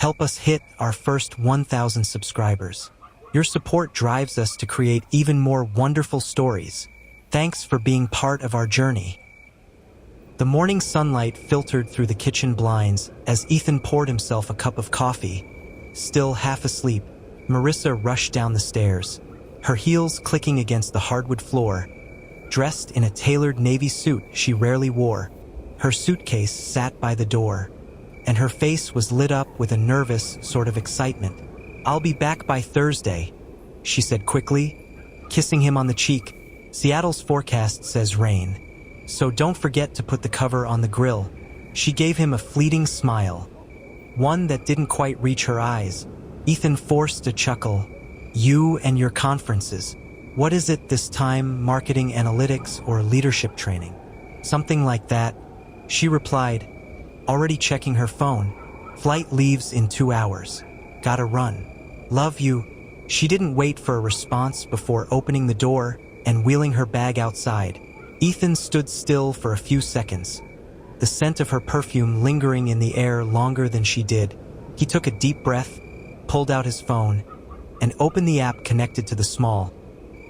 Help us hit our first 1,000 subscribers. Your support drives us to create even more wonderful stories. Thanks for being part of our journey. The morning sunlight filtered through the kitchen blinds as Ethan poured himself a cup of coffee. Still half asleep, Marissa rushed down the stairs, her heels clicking against the hardwood floor. Dressed in a tailored navy suit she rarely wore, her suitcase sat by the door, and her face was lit up with a nervous sort of excitement. "I'll be back by Thursday," she said quickly, kissing him on the cheek. "Seattle's forecast says rain, so don't forget to put the cover on the grill." She gave him a fleeting smile, one that didn't quite reach her eyes. Ethan forced a chuckle. "You and your conferences. What is it this time, marketing analytics or leadership training?" "Something like that," she replied, already checking her phone. "Flight leaves in 2 hours. Gotta run. Love you." She didn't wait for a response before opening the door and wheeling her bag outside. Ethan stood still for a few seconds, the scent of her perfume lingering in the air longer than she did. He took a deep breath, pulled out his phone, and opened the app connected to the small,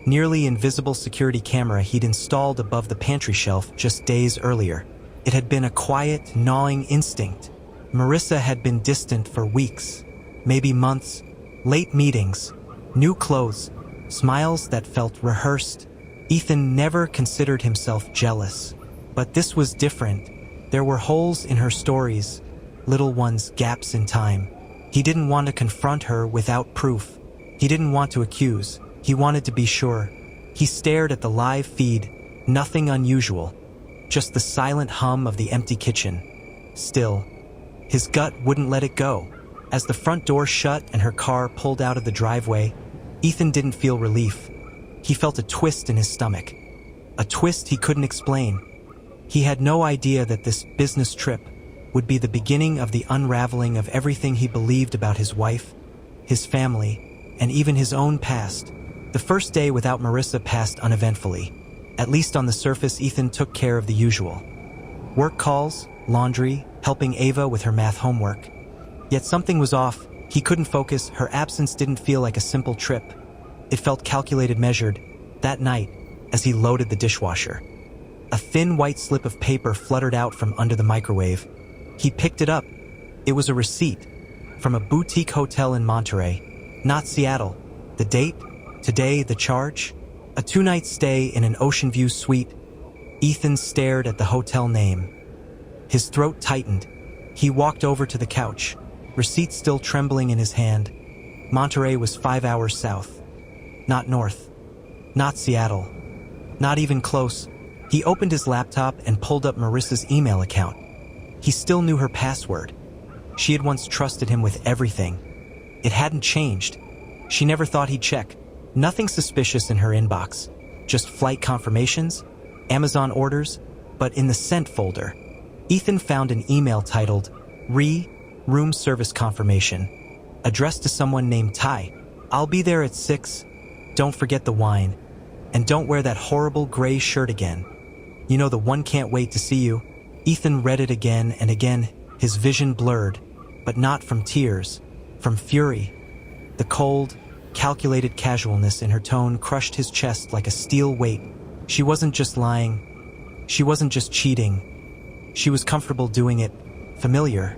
nearly invisible security camera he'd installed above the pantry shelf just days earlier. It had been a quiet, gnawing instinct. Marissa had been distant for weeks, maybe months. Late meetings, new clothes, smiles that felt rehearsed. Ethan never considered himself jealous, but this was different. There were holes in her stories, little ones, gaps in time. He didn't want to confront her without proof. He didn't want to accuse. He wanted to be sure. He stared at the live feed, nothing unusual, just the silent hum of the empty kitchen. Still, his gut wouldn't let it go. As the front door shut and her car pulled out of the driveway, Ethan didn't feel relief. He felt a twist in his stomach, a twist he couldn't explain. He had no idea that this business trip would be the beginning of the unraveling of everything he believed about his wife, his family, and even his own past. The first day without Marissa passed uneventfully. At least on the surface, Ethan took care of the usual. Work calls, laundry, helping Ava with her math homework. Yet something was off. He couldn't focus. Her absence didn't feel like a simple trip. It felt calculated, measured. That night, as he loaded the dishwasher, a thin white slip of paper fluttered out from under the microwave. He picked it up. It was a receipt from a boutique hotel in Monterey, not Seattle. The date, today, the charge, a 2-night stay in an ocean view suite. Ethan stared at the hotel name. His throat tightened. He walked over to the couch, receipt still trembling in his hand. Monterey was 5 hours south. Not north. Not Seattle. Not even close. He opened his laptop and pulled up Marissa's email account. He still knew her password. She had once trusted him with everything. It hadn't changed. She never thought he'd check. Nothing suspicious in her inbox. Just flight confirmations, Amazon orders, but in the sent folder, Ethan found an email titled Room Service Confirmation, addressed to someone named Ty. "I'll be there at 6. Don't forget the wine. And don't wear that horrible gray shirt again. You know, the one, can't wait to see you." Ethan read it again and again, his vision blurred, but not from tears, from fury. The cold, calculated casualness in her tone crushed his chest like a steel weight. She wasn't just lying. She wasn't just cheating. She was comfortable doing it, familiar.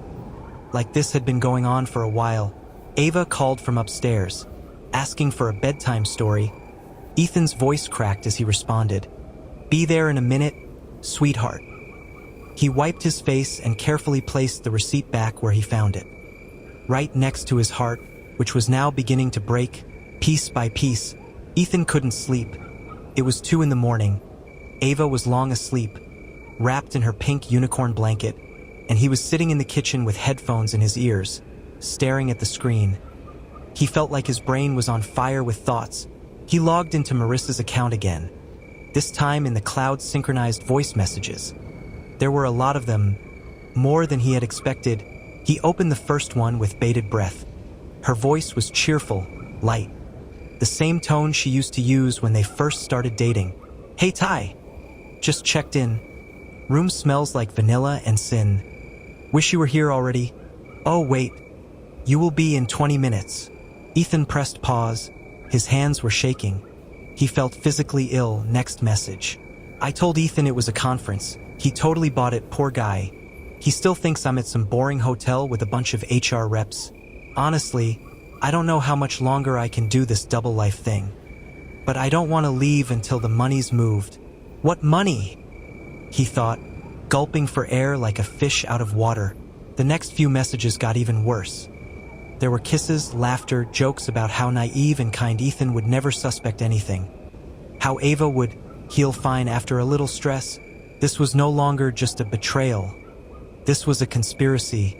Like this had been going on for a while. Ava called from upstairs, asking for a bedtime story. Ethan's voice cracked as he responded, "Be there in a minute, sweetheart." He wiped his face and carefully placed the receipt back where he found it, right next to his heart, which was now beginning to break, piece by piece. Ethan couldn't sleep. It was 2 in the morning. Ava was long asleep, wrapped in her pink unicorn blanket, and he was sitting in the kitchen with headphones in his ears, staring at the screen. He felt like his brain was on fire with thoughts. He logged into Marissa's account again, this time in the cloud-synchronized voice messages. There were a lot of them, more than he had expected. He opened the first one with bated breath. Her voice was cheerful, light, the same tone she used to use when they first started dating. "Hey Ty, just checked in. Room smells like vanilla and sin. Wish you were here already. Oh wait, You will be in 20 minutes. Ethan pressed pause. His hands were shaking. He felt physically ill. Next message. I told Ethan it was a conference. He totally bought it, poor guy. He still thinks I'm at some boring hotel with a bunch of HR reps. Honestly, I don't know how much longer I can do this double life thing. But I don't want to leave until the money's moved. What money? He thought, gulping for air like a fish out of water. The next few messages got even worse. There were kisses, laughter, jokes about how naive and kind Ethan would never suspect anything. How Ava would heal fine after a little stress. This was no longer just a betrayal. This was a conspiracy.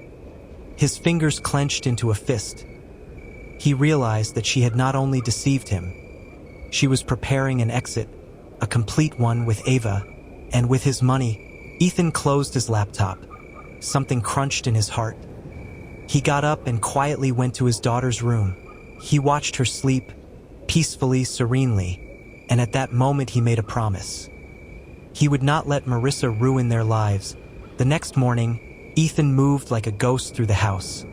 His fingers clenched into a fist. He realized that she had not only deceived him, she was preparing an exit, a complete one with Ava, and with his money. Ethan closed his laptop. Something crunched in his heart. He got up and quietly went to his daughter's room. He watched her sleep, peacefully, serenely, and at that moment he made a promise. He would not let Marissa ruin their lives. The next morning, Ethan moved like a ghost through the house.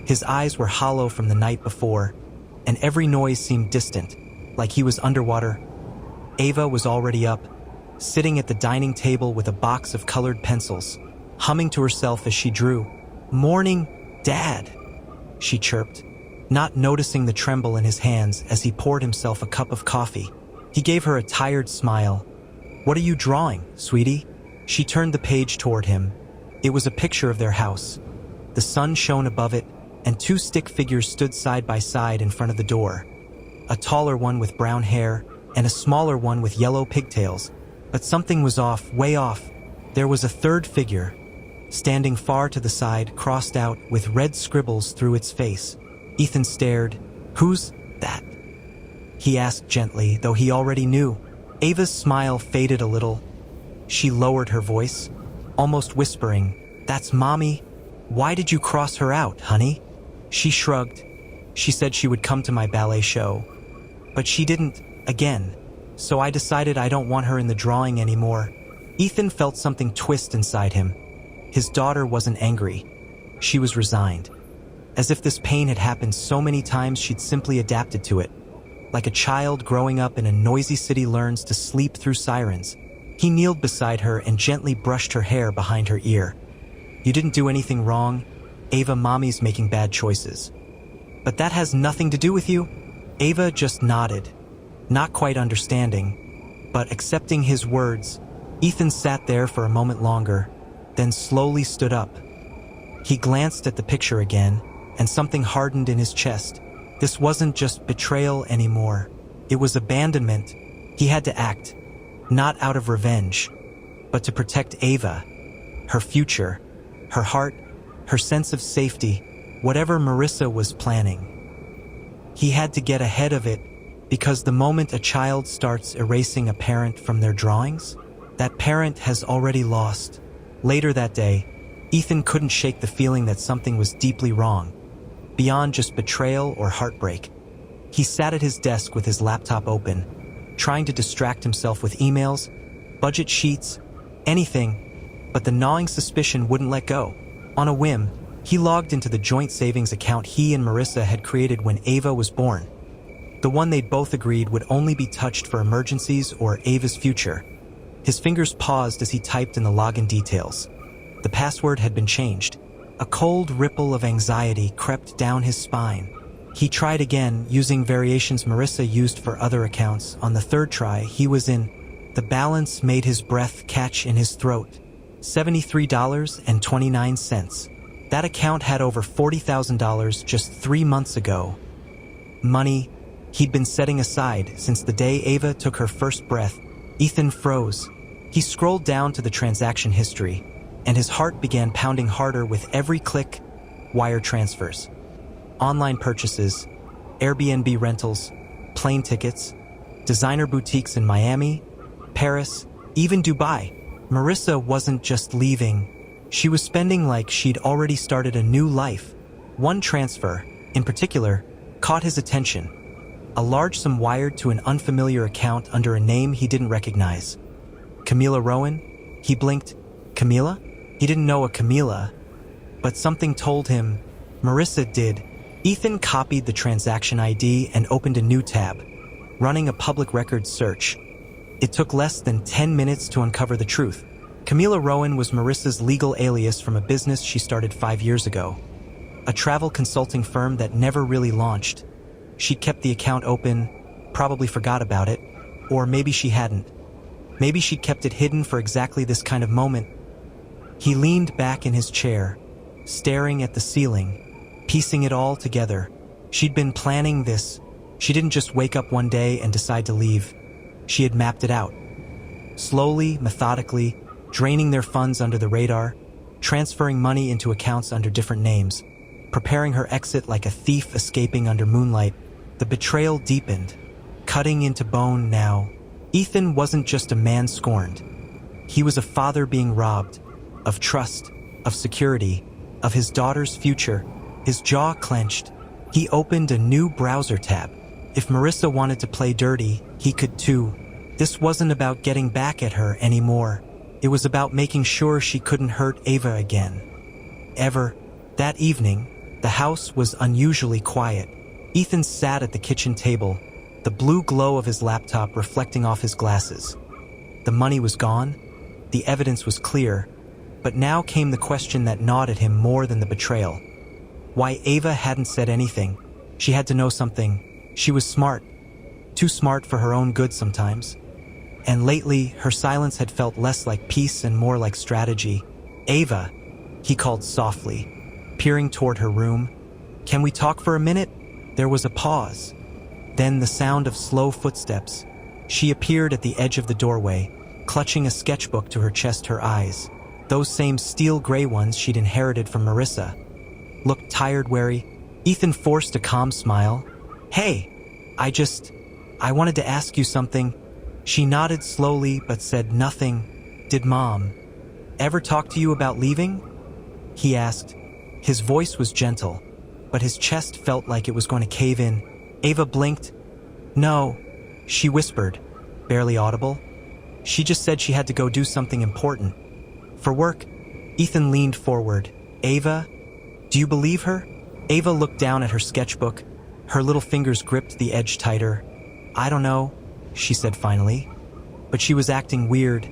His eyes were hollow from the night before, and every noise seemed distant, like he was underwater. Ava was already up, sitting at the dining table with a box of colored pencils, humming to herself as she drew. "Morning, Dad," she chirped, not noticing the tremble in his hands as he poured himself a cup of coffee. He gave her a tired smile. "What are you drawing, sweetie?" She turned the page toward him. It was a picture of their house. The sun shone above it, and two stick figures stood side by side in front of the door. A taller one with brown hair, and a smaller one with yellow pigtails. But something was off, way off. There was a third figure, standing far to the side, crossed out, with red scribbles through its face. Ethan stared. "Who's that?" he asked gently, though he already knew. Ava's smile faded a little. She lowered her voice, almost whispering, "That's Mommy. Why did you cross her out, honey?" She shrugged. She said she would come to my ballet show. But she didn't, again. So I decided I don't want her in the drawing anymore. Ethan felt something twist inside him. His daughter wasn't angry. She was resigned. As if this pain had happened so many times she'd simply adapted to it. Like a child growing up in a noisy city learns to sleep through sirens. He kneeled beside her and gently brushed her hair behind her ear. "You didn't do anything wrong. Ava, Mommy's making bad choices." "But that has nothing to do with you?" Ava just nodded, not quite understanding, but accepting his words. Ethan sat there for a moment longer, then slowly stood up. He glanced at the picture again, and something hardened in his chest. This wasn't just betrayal anymore. It was abandonment. He had to act, not out of revenge, but to protect Ava, her future, her heart, her sense of safety, whatever Marissa was planning. He had to get ahead of it, because the moment a child starts erasing a parent from their drawings, that parent has already lost. Later that day, Ethan couldn't shake the feeling that something was deeply wrong, beyond just betrayal or heartbreak. He sat at his desk with his laptop open, trying to distract himself with emails, budget sheets, anything, but the gnawing suspicion wouldn't let go. On a whim, he logged into the joint savings account he and Marissa had created when Ava was born. The one they'd both agreed would only be touched for emergencies or Ava's future. His fingers paused as he typed in the login details. The password had been changed. A cold ripple of anxiety crept down his spine. He tried again, using variations Marissa used for other accounts. On the third try, he was in. The balance made his breath catch in his throat. $73.29. That account had over $40,000 just 3 months ago. Money he'd been setting aside since the day Ava took her first breath. Ethan froze. He scrolled down to the transaction history, and his heart began pounding harder with every click. Wire transfers, online purchases, Airbnb rentals, plane tickets, designer boutiques in Miami, Paris, even Dubai. Marissa wasn't just leaving. She was spending like she'd already started a new life. One transfer, in particular, caught his attention. A large sum wired to an unfamiliar account under a name he didn't recognize. Camila Rowan? He blinked. Camila? He didn't know a Camila, but something told him Marissa did. Ethan copied the transaction ID and opened a new tab, running a public records search. It took less than 10 minutes to uncover the truth. Camila Rowan was Marissa's legal alias from a business she started 5 years ago, a travel consulting firm that never really launched. She kept the account open, probably forgot about it, or maybe she hadn't. Maybe she kept it hidden for exactly this kind of moment. He leaned back in his chair, staring at the ceiling, piecing it all together. She'd been planning this. She didn't just wake up one day and decide to leave. She had mapped it out. Slowly, methodically, draining their funds under the radar, transferring money into accounts under different names, preparing her exit like a thief escaping under moonlight. The betrayal deepened, cutting into bone now. Ethan wasn't just a man scorned. He was a father being robbed, of trust, of security, of his daughter's future. His jaw clenched. He opened a new browser tab. If Marissa wanted to play dirty, he could too. This wasn't about getting back at her anymore. It was about making sure she couldn't hurt Ava again. Ever. That evening, the house was unusually quiet. Ethan sat at the kitchen table, the blue glow of his laptop reflecting off his glasses. The money was gone. The evidence was clear. But now came the question that gnawed at him more than the betrayal. Why Ava hadn't said anything. She had to know something. She was smart. Too smart for her own good sometimes. And lately, her silence had felt less like peace and more like strategy. Ava, he called softly, peering toward her room. Can we talk for a minute? There was a pause. Then the sound of slow footsteps. She appeared at the edge of the doorway, clutching a sketchbook to her chest, her eyes. Those same steel gray ones she'd inherited from Marissa. Looked tired, wary. Ethan forced a calm smile. Hey, I wanted to ask you something. She nodded slowly but said nothing. Did Mom ever talk to you about leaving? He asked. His voice was gentle, but his chest felt like it was going to cave in. Ava blinked. No, she whispered, barely audible. She just said she had to go do something important. For work. Ethan leaned forward. Ava, do you believe her? Ava looked down at her sketchbook. Her little fingers gripped the edge tighter. I don't know, she said finally. But she was acting weird.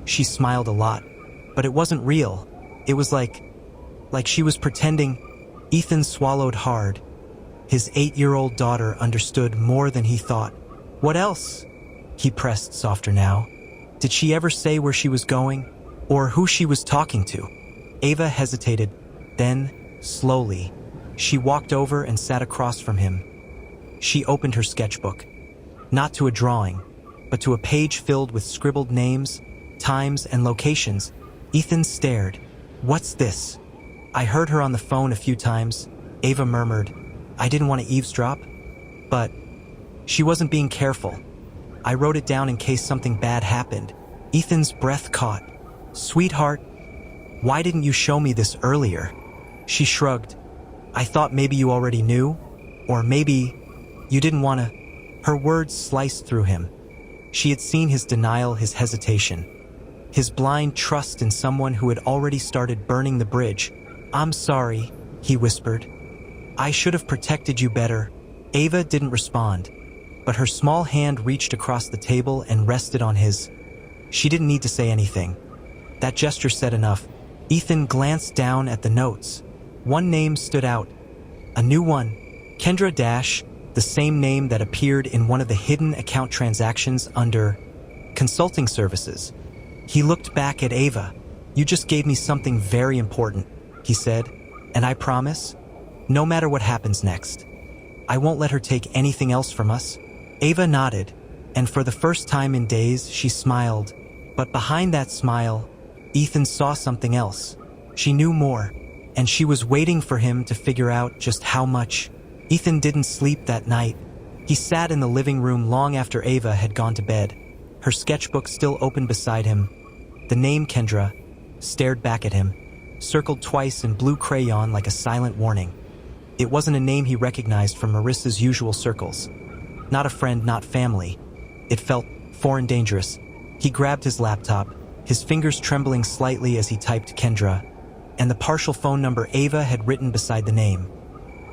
She smiled a lot. But it wasn't real. It was like she was pretending. Ethan swallowed hard. His 8-year-old daughter understood more than he thought. What else? He pressed softer now. Did she ever say where she was going? Or who she was talking to? Ava hesitated. Then, slowly, she walked over and sat across from him. She opened her sketchbook. Not to a drawing, but to a page filled with scribbled names, times, and locations. Ethan stared. What's this? I heard her on the phone a few times. Ava murmured. I didn't want to eavesdrop, but she wasn't being careful. I wrote it down in case something bad happened. Ethan's breath caught. Sweetheart, why didn't you show me this earlier? She shrugged. I thought maybe you already knew, or maybe you didn't want to. Her words sliced through him. She had seen his denial, his hesitation, his blind trust in someone who had already started burning the bridge. I'm sorry, he whispered. I should have protected you better. Ava didn't respond, but her small hand reached across the table and rested on his. She didn't need to say anything. That gesture said enough. Ethan glanced down at the notes. One name stood out. A new one. Kendra Dash, the same name that appeared in one of the hidden account transactions under consulting services. He looked back at Ava. You just gave me something very important, he said, and I promise, no matter what happens next, I won't let her take anything else from us. Ava nodded, and for the first time in days, she smiled. But behind that smile, Ethan saw something else. She knew more, and she was waiting for him to figure out just how much. Ethan didn't sleep that night. He sat in the living room long after Ava had gone to bed, her sketchbook still open beside him. The name Kendra stared back at him, circled twice in blue crayon like a silent warning. It wasn't a name he recognized from Marissa's usual circles. Not a friend, not family. It felt foreign, dangerous. He grabbed his laptop, his fingers trembling slightly as he typed Kendra, and the partial phone number Ava had written beside the name.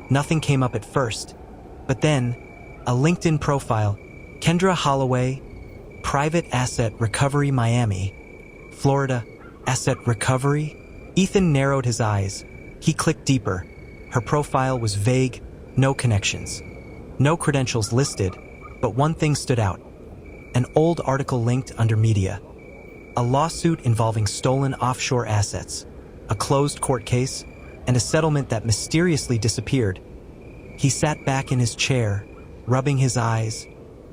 Nothing came up at first. But then, a LinkedIn profile, Kendra Holloway, Private Asset Recovery Miami, Florida, Asset Recovery? Ethan narrowed his eyes. He clicked deeper. Her profile was vague, no connections. No credentials listed, but one thing stood out. An old article linked under media. A lawsuit involving stolen offshore assets, a closed court case, and a settlement that mysteriously disappeared. He sat back in his chair, rubbing his eyes.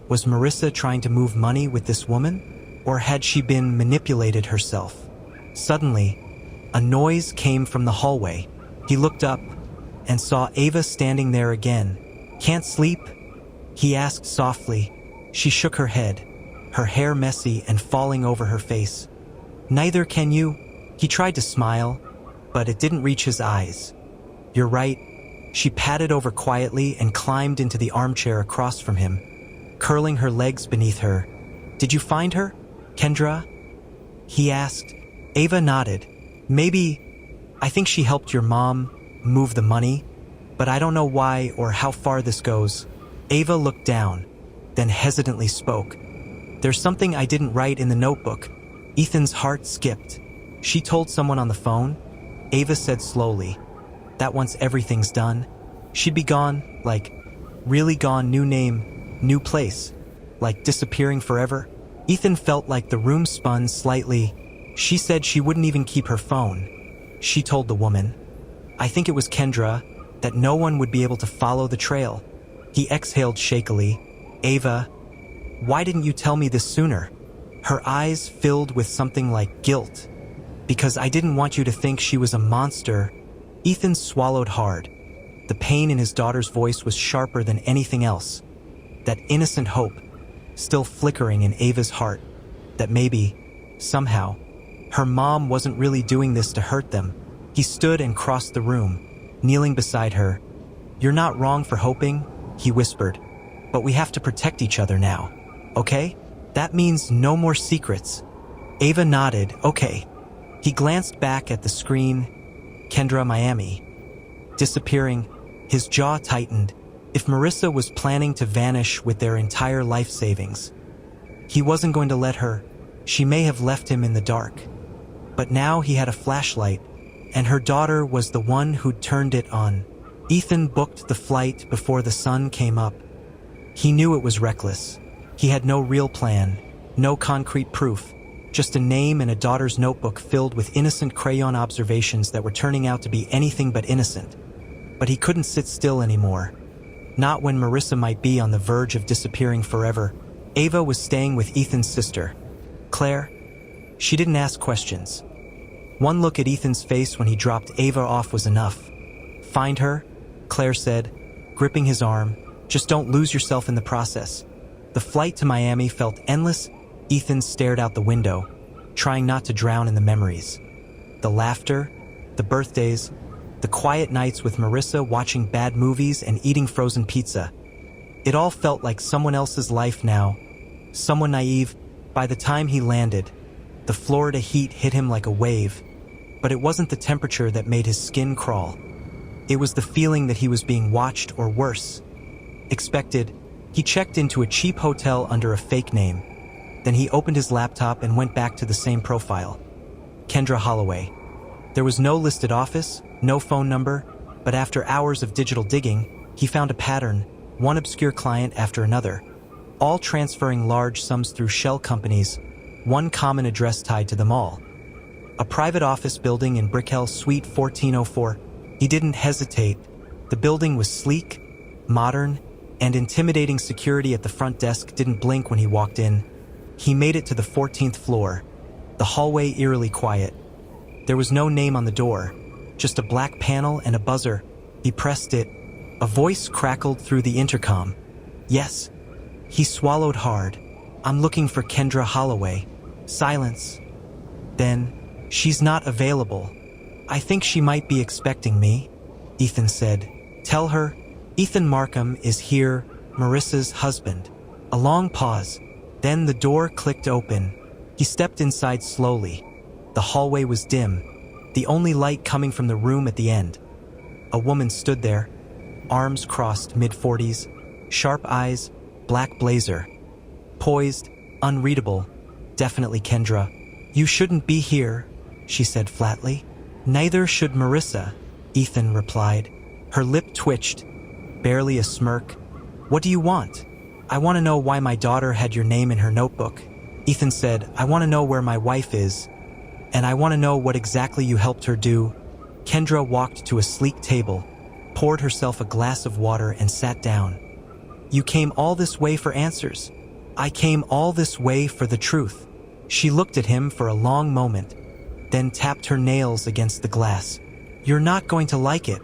Was Marissa trying to move money with this woman? Or had she been manipulated herself? Suddenly, a noise came from the hallway. He looked up and saw Ava standing there again. "Can't sleep?" he asked softly. She shook her head, her hair messy and falling over her face. "Neither can you." He tried to smile, but it didn't reach his eyes. "You're right." She padded over quietly and climbed into the armchair across from him, curling her legs beneath her. "Did you find her, Kendra?" he asked. Ava nodded. "Maybe. I think she helped your mom move the money, but I don't know why or how far this goes." Ava looked down, then hesitantly spoke. "There's something I didn't write in the notebook." Ethan's heart skipped. "She told someone on the phone?" Ava said slowly. "That once everything's done, she'd be gone, like, really gone, new name, new place, like disappearing forever." Ethan felt like the room spun slightly. "She said she wouldn't even keep her phone. She told the woman, I think it was Kendra, that no one would be able to follow the trail." He exhaled shakily. "Ava, why didn't you tell me this sooner?" Her eyes filled with something like guilt. "Because I didn't want you to think she was a monster." Ethan swallowed hard. The pain in his daughter's voice was sharper than anything else. That innocent hope, still flickering in Ava's heart, that maybe, somehow, her mom wasn't really doing this to hurt them. He stood and crossed the room, kneeling beside her. "You're not wrong for hoping," he whispered, "but we have to protect each other now, okay? That means no more secrets." Ava nodded, "Okay." He glanced back at the screen. Kendra, Miami. Disappearing, his jaw tightened. If Marissa was planning to vanish with their entire life savings, he wasn't going to let her. She may have left him in the dark. But now he had a flashlight, and her daughter was the one who'd turned it on. Ethan booked the flight before the sun came up. He knew it was reckless. He had no real plan, no concrete proof, just a name and a daughter's notebook filled with innocent crayon observations that were turning out to be anything but innocent. But he couldn't sit still anymore. Not when Marissa might be on the verge of disappearing forever. Ava was staying with Ethan's sister, Claire. She didn't ask questions. One look at Ethan's face when he dropped Ava off was enough. "Find her," Claire said, gripping his arm. "Just don't lose yourself in the process." The flight to Miami felt endless. Ethan stared out the window, trying not to drown in the memories. The laughter, the birthdays, the quiet nights with Marissa watching bad movies and eating frozen pizza. It all felt like someone else's life now, someone naive. By the time he landed, the Florida heat hit him like a wave, but it wasn't the temperature that made his skin crawl. It was the feeling that he was being watched, or worse, expected. He checked into a cheap hotel under a fake name. Then he opened his laptop and went back to the same profile. Kendra Holloway. There was no listed office, no phone number, but after hours of digital digging, he found a pattern, one obscure client after another, all transferring large sums through shell companies, one common address tied to them all. A private office building in Brickell, Suite 1404. He didn't hesitate. The building was sleek, modern, and intimidating. Security at the front desk didn't blink when he walked in. He made it to the 14th floor, the hallway eerily quiet. There was no name on the door, just a black panel and a buzzer. He pressed it. A voice crackled through the intercom. "Yes." He swallowed hard. "I'm looking for Kendra Holloway." Silence. Then, "She's not available. I think she might be expecting me," Ethan said. "Tell her Ethan Markham is here, Marissa's husband." A long pause. Then the door clicked open. He stepped inside slowly. The hallway was dim, the only light coming from the room at the end. A woman stood there, arms crossed, mid-40s, sharp eyes, black blazer. Poised, unreadable. Definitely Kendra. You shouldn't be here, she said flatly. Neither should Marissa, Ethan replied. Her lip twitched, barely a smirk. What do you want? I want to know why my daughter had your name in her notebook. Ethan said, I want to know where my wife is, and I want to know what exactly you helped her do. Kendra walked to a sleek table, poured herself a glass of water and sat down. You came all this way for answers. I came all this way for the truth. She looked at him for a long moment, then tapped her nails against the glass. You're not going to like it,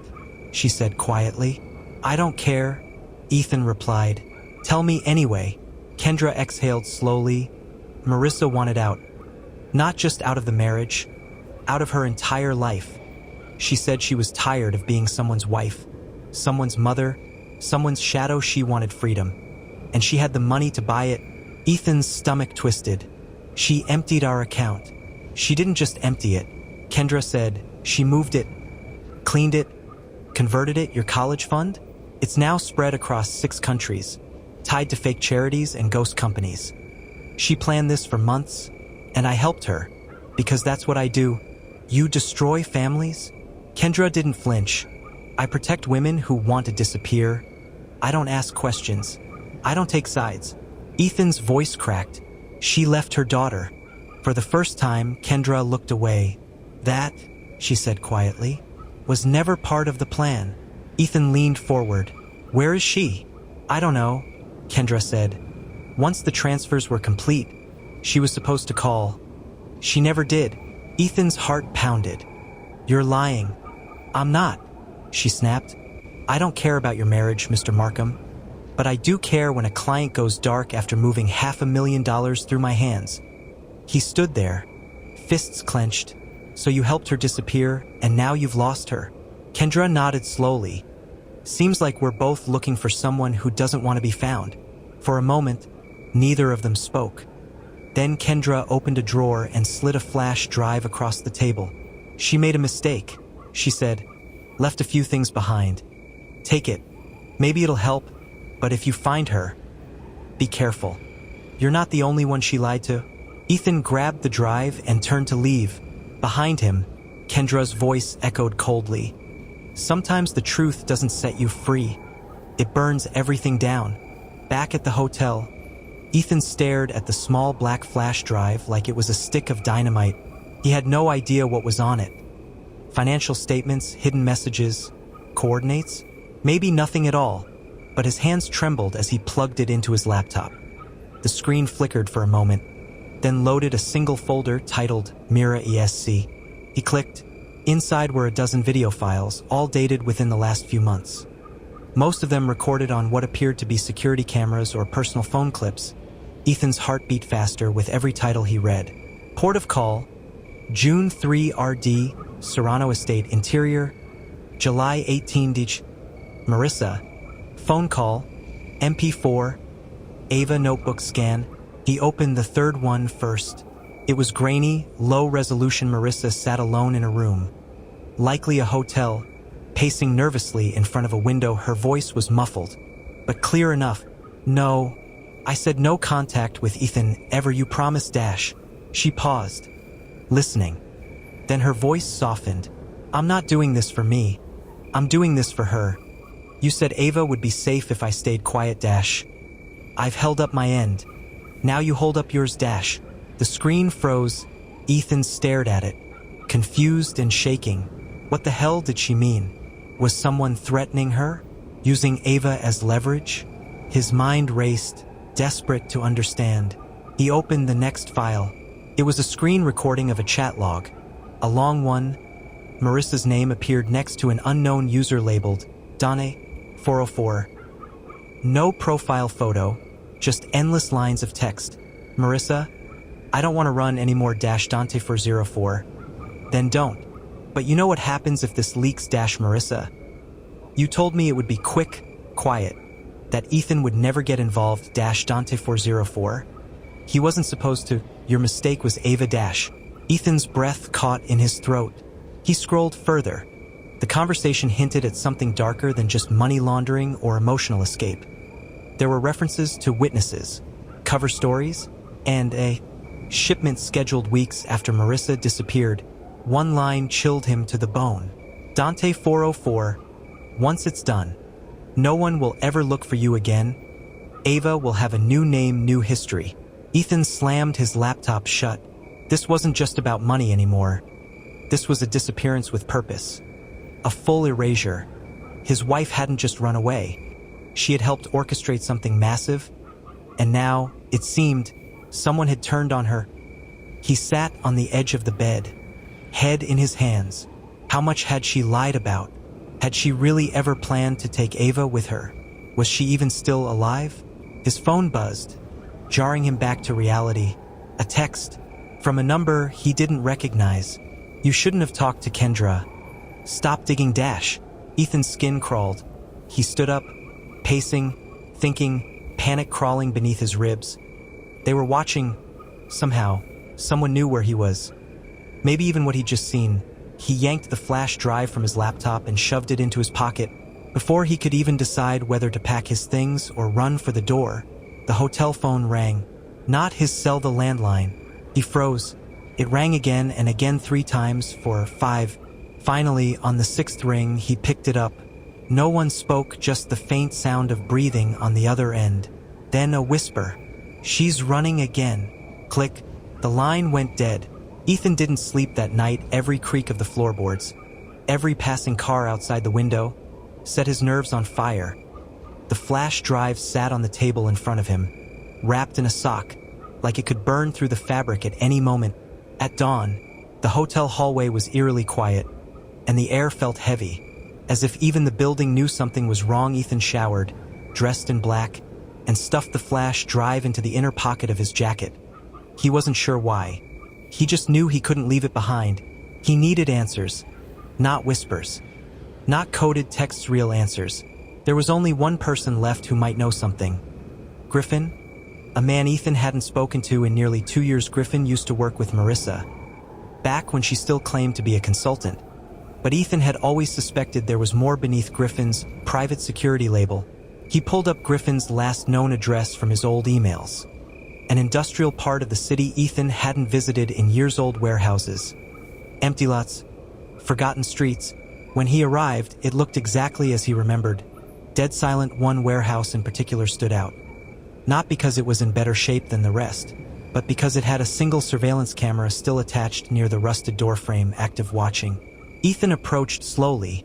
she said quietly. I don't care, Ethan replied. Tell me anyway. Kendra exhaled slowly. Marissa wanted out. Not just out of the marriage, out of her entire life. She said she was tired of being someone's wife, someone's mother, someone's shadow. She wanted freedom, and she had the money to buy it. Ethan's stomach twisted. She emptied our account. She didn't just empty it, Kendra said. She moved it, cleaned it, converted it. Your college fund? It's now spread across 6 countries, tied to fake charities and ghost companies. She planned this for months, and I helped her, because that's what I do. You destroy families? Kendra didn't flinch. I protect women who want to disappear. I don't ask questions. I don't take sides. Ethan's voice cracked. She left her daughter. For the first time, Kendra looked away. That, she said quietly, was never part of the plan. Ethan leaned forward. Where is she? I don't know, Kendra said. Once the transfers were complete, she was supposed to call. She never did. Ethan's heart pounded. You're lying. I'm not, she snapped. I don't care about your marriage, Mr. Markham, but I do care when a client goes dark after moving $500,000 through my hands. He stood there, fists clenched. So you helped her disappear, and now you've lost her. Kendra nodded slowly. Seems like we're both looking for someone who doesn't want to be found. For a moment, neither of them spoke. Then Kendra opened a drawer and slid a flash drive across the table. She made a mistake, she said. Left a few things behind. Take it. Maybe it'll help, but if you find her, be careful. You're not the only one she lied to. Ethan grabbed the drive and turned to leave. Behind him, Kendra's voice echoed coldly. Sometimes the truth doesn't set you free. It burns everything down. Back at the hotel, Ethan stared at the small black flash drive like it was a stick of dynamite. He had no idea what was on it. Financial statements, hidden messages, coordinates, maybe nothing at all, but his hands trembled as he plugged it into his laptop. The screen flickered for a moment, then loaded a single folder titled Mira ESC. He clicked. Inside were a dozen video files, all dated within the last few months. Most of them recorded on what appeared to be security cameras or personal phone clips. Ethan's heart beat faster with every title he read. Port of call, June 3 RD, Serrano Estate Interior, July 18 Dich, Marissa. Phone call, MP4, Ava notebook scan. He opened the third one first. It was grainy, low-resolution. Marissa sat alone in a room, likely a hotel, pacing nervously in front of a window. Her voice was muffled, but clear enough. No, I said no contact with Ethan ever. You promised. Dash. She paused, listening. Then her voice softened. I'm not doing this for me. I'm doing this for her. You said Ava would be safe if I stayed quiet. Dash. I've held up my end. Now you hold up yours. Dash. The screen froze. Ethan stared at it, confused and shaking. What the hell did she mean? Was someone threatening her? Using Ava as leverage? His mind raced, desperate to understand. He opened the next file. It was a screen recording of a chat log. A long one. Marissa's name appeared next to an unknown user labeled Dane 404. No profile photo, just endless lines of text. Marissa, I don't want to run any more Dante 404. Then don't. But you know what happens if this leaks. Marissa. You told me it would be quick, quiet, that Ethan would never get involved. Dante 404. He wasn't supposed to. Your mistake was Ava. Ethan's breath caught in his throat. He scrolled further. The conversation hinted at something darker than just money laundering or emotional escape. There were references to witnesses, cover stories, and a shipment scheduled weeks after Marissa disappeared. One line chilled him to the bone. Dante 404, once it's done, no one will ever look for you again. Ava will have a new name, new history. Ethan slammed his laptop shut. This wasn't just about money anymore. This was a disappearance with purpose. A full erasure. His wife hadn't just run away. She had helped orchestrate something massive, and now, it seemed, someone had turned on her. He sat on the edge of the bed, head in his hands. How much had she lied about? Had she really ever planned to take Ava with her? Was she even still alive? His phone buzzed, jarring him back to reality. A text from a number he didn't recognize. You shouldn't have talked to Kendra. Stop digging dash. Ethan's skin crawled. He stood up, pacing, thinking, panic crawling beneath his ribs. They were watching. Somehow, someone knew where he was. Maybe even what he'd just seen. He yanked the flash drive from his laptop and shoved it into his pocket. Before he could even decide whether to pack his things or run for the door, the hotel phone rang. Not his cell, the landline. He froze. It rang again and again 3 times for 5. Finally, on the 6th ring, he picked it up. No one spoke, just the faint sound of breathing on the other end. Then a whisper. She's running again. Click. The line went dead. Ethan didn't sleep that night. Every creak of the floorboards, every passing car outside the window, set his nerves on fire. The flash drive sat on the table in front of him, wrapped in a sock, like it could burn through the fabric at any moment. At dawn, the hotel hallway was eerily quiet, and the air felt heavy, as if even the building knew something was wrong. Ethan showered, dressed in black, and stuffed the flash drive into the inner pocket of his jacket. He wasn't sure why. He just knew he couldn't leave it behind. He needed answers, not whispers, not coded texts, real answers. There was only one person left who might know something. Griffin, a man Ethan hadn't spoken to in nearly 2 years. Griffin used to work with Marissa, back when she still claimed to be a consultant. But Ethan had always suspected there was more beneath Griffin's private security label. He pulled up Griffin's last known address from his old emails. An industrial part of the city Ethan hadn't visited in years, old warehouses, empty lots, forgotten streets. When he arrived, it looked exactly as he remembered. Dead silent. One warehouse in particular stood out. Not because it was in better shape than the rest, but because it had a single surveillance camera still attached near the rusted doorframe, active watching. Ethan approached slowly.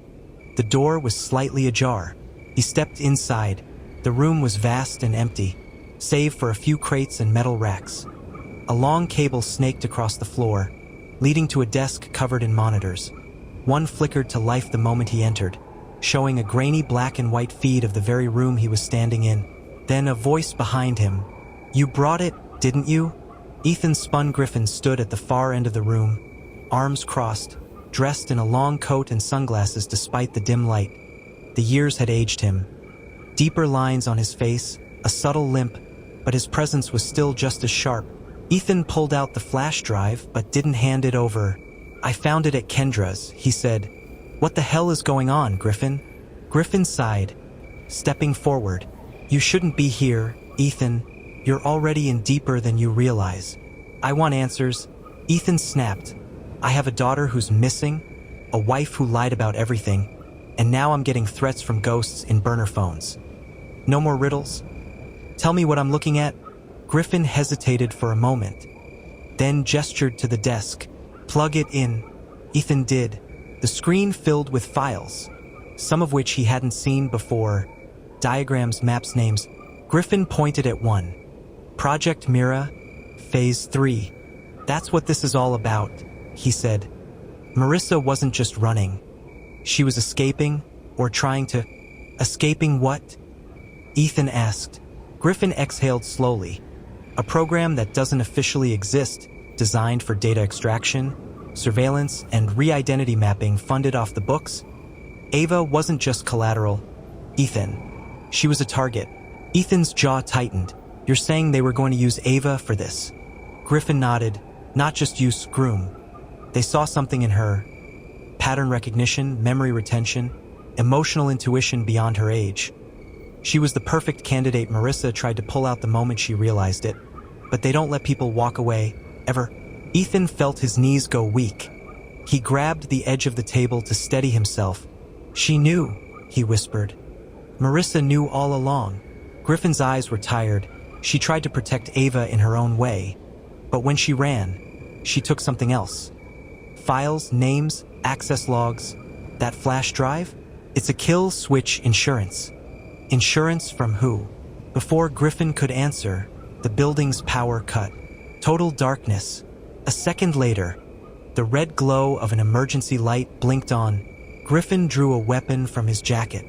The door was slightly ajar. He stepped inside. The room was vast and empty, save for a few crates and metal racks. A long cable snaked across the floor, leading to a desk covered in monitors. One flickered to life the moment he entered, showing a grainy black and white feed of the very room he was standing in. Then a voice behind him. You brought it, didn't you? Ethan spun. Griffin stood at the far end of the room, arms crossed, dressed in a long coat and sunglasses despite the dim light. The years had aged him. Deeper lines on his face, a subtle limp, but his presence was still just as sharp. Ethan pulled out the flash drive but didn't hand it over. I found it at Kendra's, he said. What the hell is going on, Griffin? Griffin sighed, stepping forward. You shouldn't be here, Ethan. You're already in deeper than you realize. I want answers. Ethan snapped. I have a daughter who's missing, a wife who lied about everything, and now I'm getting threats from ghosts in burner phones. No more riddles? Tell me what I'm looking at. Griffin hesitated for a moment, then gestured to the desk. Plug it in. Ethan did. The screen filled with files, some of which he hadn't seen before. Diagrams, maps, names. Griffin pointed at one. Project Mira, Phase 3. That's what this is all about, he said. Marissa wasn't just running. She was escaping, or trying to... Escaping what? Ethan asked. Griffin exhaled slowly. A program that doesn't officially exist, designed for data extraction, surveillance, and re-identity mapping, funded off the books. Ava wasn't just collateral. Ethan. She was a target. Ethan's jaw tightened. You're saying they were going to use Ava for this? Griffin nodded. Not just use groom. They saw something in her pattern recognition, memory retention, emotional intuition beyond her age. She was the perfect candidate. Marissa tried to pull out the moment she realized it, but they don't let people walk away, ever. Ethan felt his knees go weak. He grabbed the edge of the table to steady himself. She knew, he whispered. Marissa knew all along. Griffin's eyes were tired. She tried to protect Ava in her own way, but when she ran, she took something else. Files, names, access logs. That flash drive? It's a kill switch insurance. Insurance from who? Before Griffin could answer, the building's power cut. Total darkness. A second later, the red glow of an emergency light blinked on. Griffin drew a weapon from his jacket.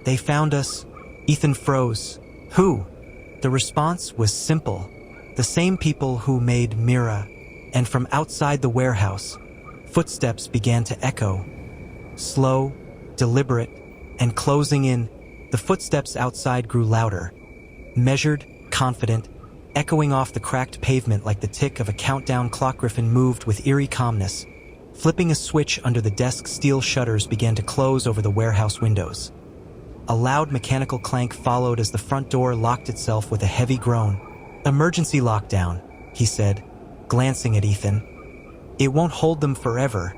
They found us. Ethan froze. Who? The response was simple. The same people who made Mira. And from outside the warehouse, footsteps began to echo. Slow, deliberate, and closing in. The footsteps outside grew louder. Measured, confident, echoing off the cracked pavement like the tick of a countdown clock. Griffin moved with eerie calmness. Flipping a switch under the desk's steel shutters began to close over the warehouse windows. A loud mechanical clank followed as the front door locked itself with a heavy groan. Emergency lockdown, he said, glancing at Ethan. It won't hold them forever,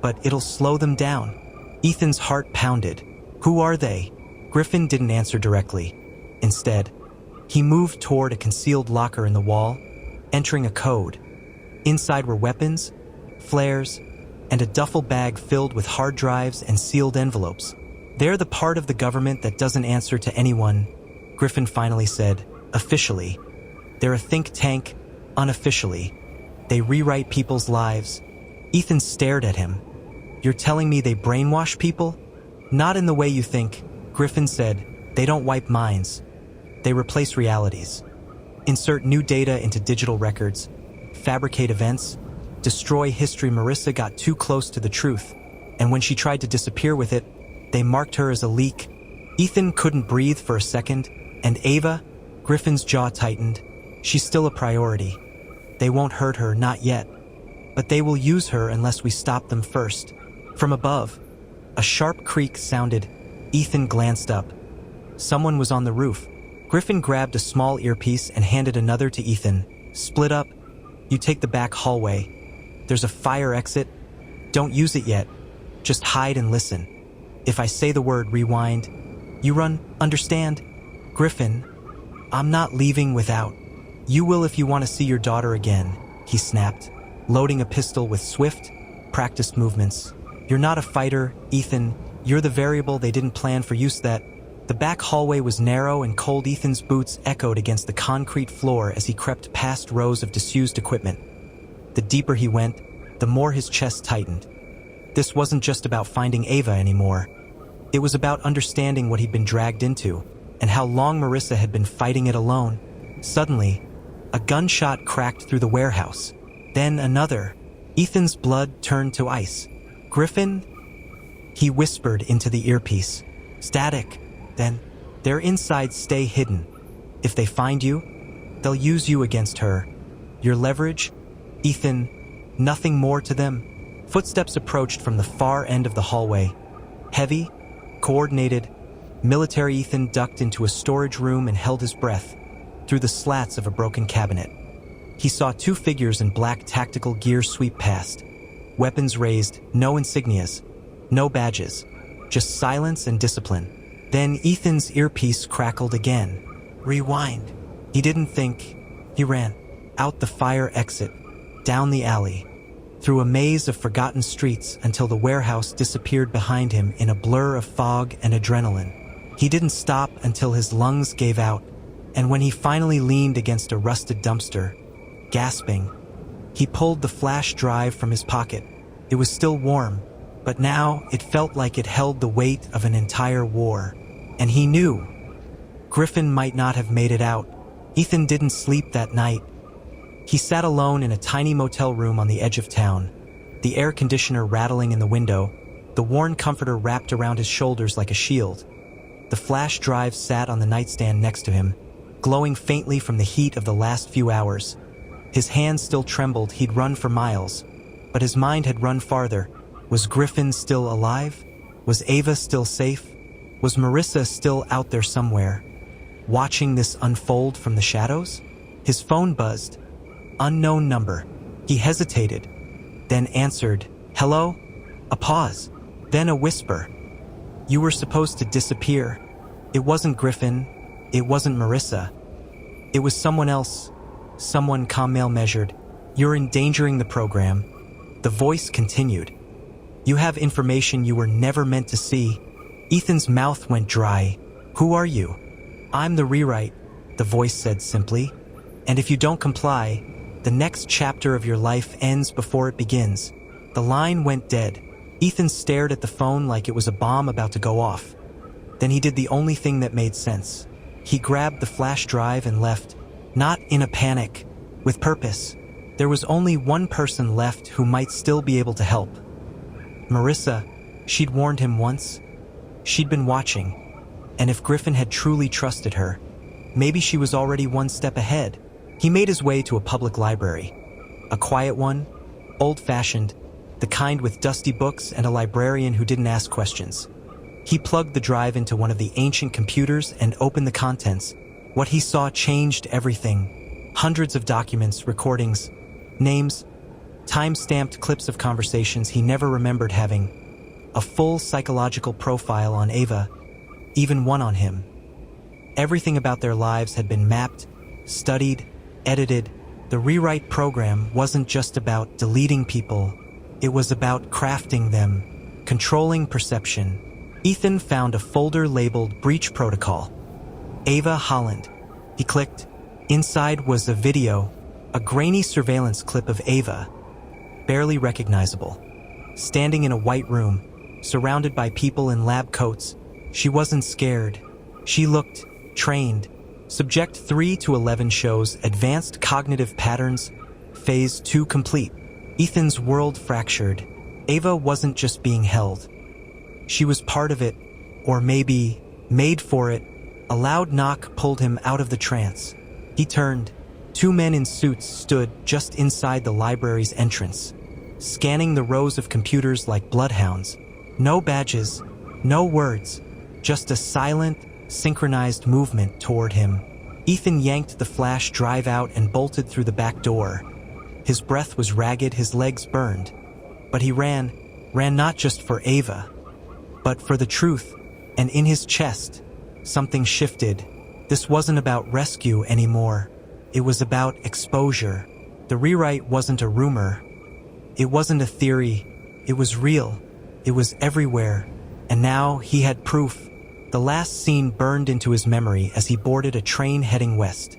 but it'll slow them down. Ethan's heart pounded. Who are they? Griffin didn't answer directly. Instead, he moved toward a concealed locker in the wall, entering a code. Inside were weapons, flares, and a duffel bag filled with hard drives and sealed envelopes. They're the part of the government that doesn't answer to anyone, Griffin finally said, officially. They're a think tank, unofficially. They rewrite people's lives. Ethan stared at him. You're telling me they brainwash people? Not in the way you think, Griffin said. They don't wipe minds. They replace realities. Insert new data into digital records, fabricate events, destroy history. Marissa got too close to the truth, and when she tried to disappear with it, they marked her as a leak. Ethan couldn't breathe for a second, and Ava, Griffin's jaw tightened. She's still a priority. They won't hurt her, not yet. But they will use her unless we stop them first. From above, a sharp creak sounded. Ethan glanced up. Someone was on the roof. Griffin grabbed a small earpiece and handed another to Ethan. Split up. You take the back hallway. There's a fire exit. Don't use it yet. Just hide and listen. If I say the word rewind, you run, understand? Griffin, I'm not leaving without. You will if you want to see your daughter again, he snapped, loading a pistol with swift, practiced movements. You're not a fighter, Ethan. You're the variable they didn't plan for use. That the back hallway was narrow and cold. Ethan's boots echoed against the concrete floor as he crept past rows of disused equipment. The deeper he went, the more his chest tightened. This wasn't just about finding Ava anymore. It was about understanding what he'd been dragged into, and how long Marissa had been fighting it alone. Suddenly, a gunshot cracked through the warehouse. Then another. Ethan's blood turned to ice. Griffin? He whispered into the earpiece. Static. Then, they're inside. Stay hidden. If they find you, they'll use you against her. Your leverage? Ethan, nothing more to them. Footsteps approached from the far end of the hallway. Heavy, coordinated, military. Ethan ducked into a storage room and held his breath through the slats of a broken cabinet. He saw two figures in black tactical gear sweep past. Weapons raised, no insignias, no badges, just silence and discipline. Then Ethan's earpiece crackled again. Rewind. He didn't think. He ran. Out the fire exit, down the alley, through a maze of forgotten streets until the warehouse disappeared behind him in a blur of fog and adrenaline. He didn't stop until his lungs gave out, and when he finally leaned against a rusted dumpster, gasping, he pulled the flash drive from his pocket. It was still warm, but now it felt like it held the weight of an entire war. And he knew Griffin might not have made it out. Ethan didn't sleep that night. He sat alone in a tiny motel room on the edge of town, the air conditioner rattling in the window, the worn comforter wrapped around his shoulders like a shield. The flash drive sat on the nightstand next to him, glowing faintly from the heat of the last few hours. His hands still trembled. He'd run for miles, but his mind had run farther, Was Griffin still alive? Was Ava still safe? Was Marissa still out there somewhere, watching this unfold from the shadows? His phone buzzed. Unknown number. He hesitated, then answered, "Hello?" A pause, then a whisper. "You were supposed to disappear." It wasn't Griffin. It wasn't Marissa. It was someone else. Someone Kamal measured. "You're endangering the program." The voice continued. "You have information you were never meant to see." Ethan's mouth went dry. "Who are you?" "I'm the rewrite," the voice said simply. "And if you don't comply, the next chapter of your life ends before it begins." The line went dead. Ethan stared at the phone like it was a bomb about to go off. Then he did the only thing that made sense. He grabbed the flash drive and left, not in a panic, with purpose. There was only one person left who might still be able to help. Marissa. She'd warned him once. She'd been watching. And if Griffin had truly trusted her, maybe she was already one step ahead. He made his way to a public library. A quiet one, old-fashioned, the kind with dusty books and a librarian who didn't ask questions. He plugged the drive into one of the ancient computers and opened the contents. What he saw changed everything. Hundreds of documents, recordings, names, time-stamped clips of conversations he never remembered having. A full psychological profile on Ava, even one on him. Everything about their lives had been mapped, studied, edited. The rewrite program wasn't just about deleting people. It was about crafting them, controlling perception. Ethan found a folder labeled Breach Protocol. Ava Holland. He clicked. Inside was a video, a grainy surveillance clip of Ava, barely recognizable. Standing in a white room, surrounded by people in lab coats, she wasn't scared. She looked trained. Subject 3 to 11 shows advanced cognitive patterns, phase 2 complete. Ethan's world fractured. Ava wasn't just being held. She was part of it, or maybe made for it. A loud knock pulled him out of the trance. He turned. 2 men in suits stood just inside the library's entrance, scanning the rows of computers like bloodhounds. No badges, no words, just a silent, synchronized movement toward him. Ethan yanked the flash drive out and bolted through the back door. His breath was ragged, his legs burned. But he ran not just for Ava, but for the truth. And in his chest, something shifted. This wasn't about rescue anymore. It was about exposure. The rewrite wasn't a rumor. It wasn't a theory. It was real. It was everywhere. And now he had proof. The last scene burned into his memory as he boarded a train heading west.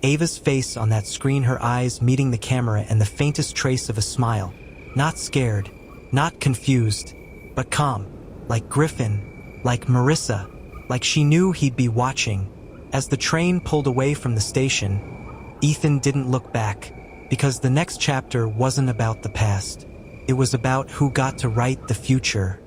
Ava's face on that screen, her eyes meeting the camera, and the faintest trace of a smile. Not scared, not confused, but calm. Like Griffin, like Marissa, like she knew he'd be watching. As the train pulled away from the station, Ethan didn't look back, because the next chapter wasn't about the past. It was about who got to write the future.